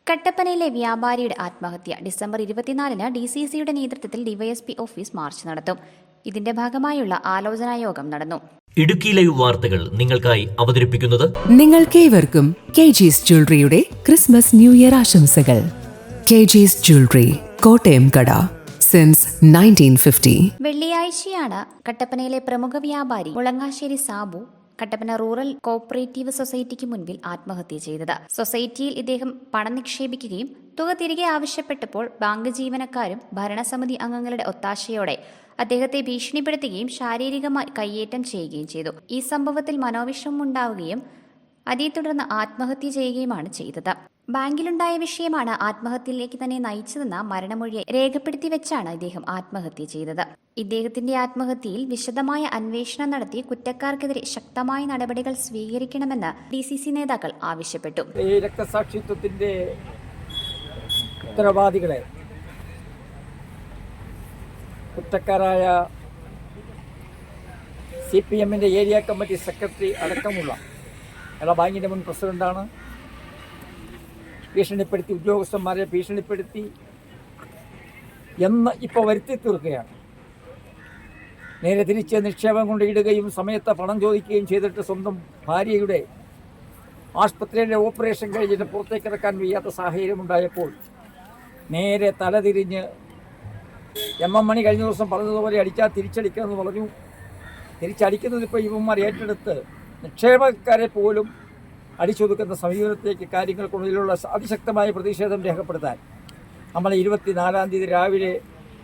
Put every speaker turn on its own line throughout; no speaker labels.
കട്ടപ്പനയിലെ വ്യാപാരിയുടെ ആത്മഹത്യ ഡിസംബർ 24-ന് DCCയുടെ നേതൃത്വത്തിൽ DYSP office March നടത്തും. ഇതിന്റെ ഭാഗമായുള്ള ആലോചനായോഗം നടന്നു.
ഇടുക്കി ലൈവ് വാർത്തകൾ നിങ്ങൾക്കായി അവതരിപ്പിക്കുന്നത്
നിങ്ങൾക്കേവർക്കും KG's ജ്വല്ലറിയുടെ ക്രിസ്മസ് ന്യൂ ഇയർ ആശംസകൾ. KG's ജ്വല്ലറി, കോട്ടയം കട, സിൻസ് 1950.
വെള്ളിയാഴ്ചയാണ് കട്ടപ്പനയിലെ പ്രമുഖ വ്യാപാരി മുളങ്ങാശ്ശേരി സാബു കട്ടപ്പന റൂറൽ കോഓപ്പറേറ്റീവ് സൊസൈറ്റിക്ക് മുൻപിൽ ആത്മഹത്യ ചെയ്തത്. സൊസൈറ്റിയിൽ ഇദ്ദേഹം പണം നിക്ഷേപിക്കുകയും തുക തിരികെ ആവശ്യപ്പെട്ടപ്പോൾ ബാങ്ക് ജീവനക്കാരും ഭരണസമിതി അംഗങ്ങളുടെ ഒത്താശയോടെ അദ്ദേഹത്തെ ഭീഷണിപ്പെടുത്തുകയും ശാരീരികമായി കയ്യേറ്റം ചെയ്യുകയും ചെയ്തു. ഈ സംഭവത്തിൽ മനോവിഷമം ഉണ്ടാവുകയും അതേ തുടർന്ന് ആത്മഹത്യ ചെയ്യുകയുമാണ് ചെയ്തത്. ബാങ്കിലുണ്ടായ വിഷയമാണ് ആത്മഹത്യയിലേക്ക് തന്നെ നയിച്ചതെന്ന മരണമൊഴി രേഖപ്പെടുത്തി വെച്ചാണ് ഇദ്ദേഹം ആത്മഹത്യ ചെയ്തത്. ഇദ്ദേഹത്തിന്റെ ആത്മഹത്യയിൽ വിശദമായ അന്വേഷണം നടത്തി കുറ്റക്കാർക്കെതിരെ ശക്തമായ നടപടികൾ സ്വീകരിക്കണമെന്ന് DCC നേതാക്കൾ ആവശ്യപ്പെട്ടു.
ഈ രക്തസാക്ഷിത്വത്തിന്റെ ഉത്തരവാദികളെ കുറ്റക്കാരായ CPMന്റെ ഏരിയ കമ്മിറ്റി സെക്രട്ടറി അടക്കമുള്ള ബാങ്കിന്റെ മുൻ പ്രസിഡന്റാണ് ഭീഷണിപ്പെടുത്തി, ഉദ്യോഗസ്ഥന്മാരെ ഭീഷണിപ്പെടുത്തി എന്ന് ഇപ്പോൾ വരുത്തി തീർക്കുകയാണ്. നേരെ തിരിച്ച് നിക്ഷേപം കൊണ്ട് ഇടുകയും സമയത്ത് പണം ചോദിക്കുകയും ചെയ്തിട്ട് സ്വന്തം ഭാര്യയുടെ ആശുപത്രിയിലെ ഓപ്പറേഷൻ കഴിഞ്ഞിട്ട് പുറത്തേക്ക് ഇറക്കാൻ വയ്യാത്ത സാഹചര്യമുണ്ടായപ്പോൾ നേരെ തലതിരിഞ്ഞ് MM മണി കഴിഞ്ഞ ദിവസം പറഞ്ഞതുപോലെ അടിച്ചാൽ തിരിച്ചടിക്കുമെന്ന് പറഞ്ഞു. തിരിച്ചടിക്കുന്നത് ഇപ്പോൾ ഇവന്മാർ ഏറ്റെടുത്ത് നിക്ഷേപക്കാരെ പോലും അടിച്ചൊതുക്കുന്ന സമീപനത്തിലേക്ക് കാര്യങ്ങൾ കൊണ്ടതിലുള്ള അതിശക്തമായ പ്രതിഷേധം രേഖപ്പെടുത്താൻ നമ്മൾ 24-ാം തീയതി രാവിലെ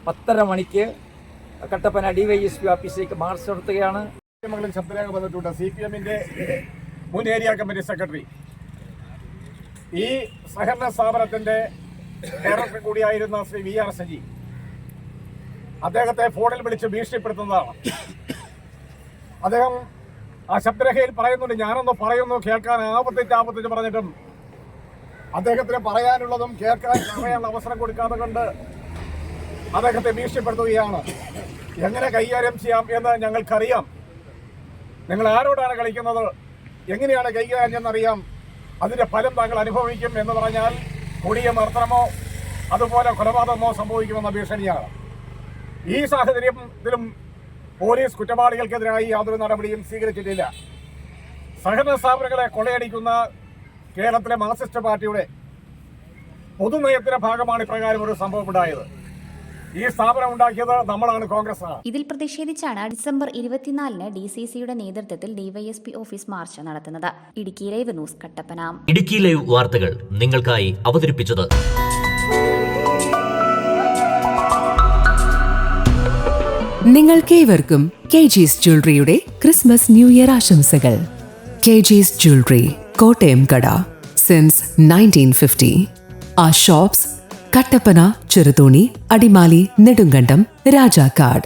10:30 മണിക്ക് കട്ടപ്പന DYSP ഓഫീസിലേക്ക് മാർച്ച് നടത്തുകയാണ്.
ശബ്ദരേഖ വന്നിട്ടുണ്ട്. CPMന്റെ മുൻ ഏരിയ കമ്മിറ്റി സെക്രട്ടറി, ഈ സഹകരണ സ്ഥാപനത്തിന്റെ ഡയറക്ടർ കൂടിയായിരുന്ന ശ്രീ VR സജി അദ്ദേഹത്തെ ഫോണിൽ വിളിച്ച് ഭീഷണിപ്പെടുത്തുന്നതാണ്. അദ്ദേഹം ആ ശബ്ദരേഖയിൽ പറയുന്നുണ്ട്, ഞാനൊന്ന് പറയുന്നു കേൾക്കാൻ ആവർത്തിച്ച് പറഞ്ഞിട്ടും അദ്ദേഹത്തിന് പറയാനുള്ളതും പറയാനുള്ള അവസരം കൊടുക്കാതെ കൊണ്ട് അദ്ദേഹത്തെ ഭീഷണിപ്പെടുത്തുകയാണ്. എങ്ങനെ കൈകാര്യം ചെയ്യാം എന്ന് ഞങ്ങൾക്കറിയാം. നിങ്ങൾ ആരോടാണ് കളിക്കുന്നത്, എങ്ങനെയാണ് കൈകാര്യം എന്നറിയാം, അതിൻ്റെ ഫലം താങ്കൾ അനുഭവിക്കും എന്ന് പറഞ്ഞാൽ കൊടിയ മർദ്ദനമോ അതുപോലെ കൊലപാതകമോ സംഭവിക്കുമെന്ന ഭീഷണിയാണ്. ഈ സാഹചര്യത്തിലും പോലീസ് കുറ്റവാളികൾക്കെതിരായി യാതൊരു നടപടിയും സ്വീകരിച്ചിട്ടില്ല. സഹകരണ സ്ഥാപനങ്ങളെ കൊള്ളയടിക്കുന്ന കേരളത്തിലെ മാർക്സിസ്റ്റ് പാർട്ടിയുടെ പൊതുനയത്തിന്റെ ഭാഗമാണ് ഇപ്രകാരം ഒരു സംഭവം ഉണ്ടായത്. ഈ സ്ഥാപനം ഉണ്ടാക്കിയത് നമ്മളാണ്, കോൺഗ്രസ് ആണ്.
ഇതിൽ പ്രതിഷേധിച്ചാണ് ഡിസംബർ 24-ന് DCCയുടെ നേതൃത്വത്തിൽ DYSP ഓഫീസ് മാർച്ച് നടത്തുന്നത്. Idukki live news, Kattappana.
Idukki live വാർത്തകൾ നിങ്ങൾക്കായി അവതരിപ്പിച്ചത്
നിങ്ങൾക്കേവർക്കും KG's ജ്വല്ലറിയുടെ ക്രിസ്മസ് ന്യൂ ഇയർ ആശംസകൾ. KG's ജ്വല്ലറി, കോട്ടയം കട, since 1950. Our shops: Kattappana, Cheruthoni, Adimali, Nedumkandam, Rajakkad.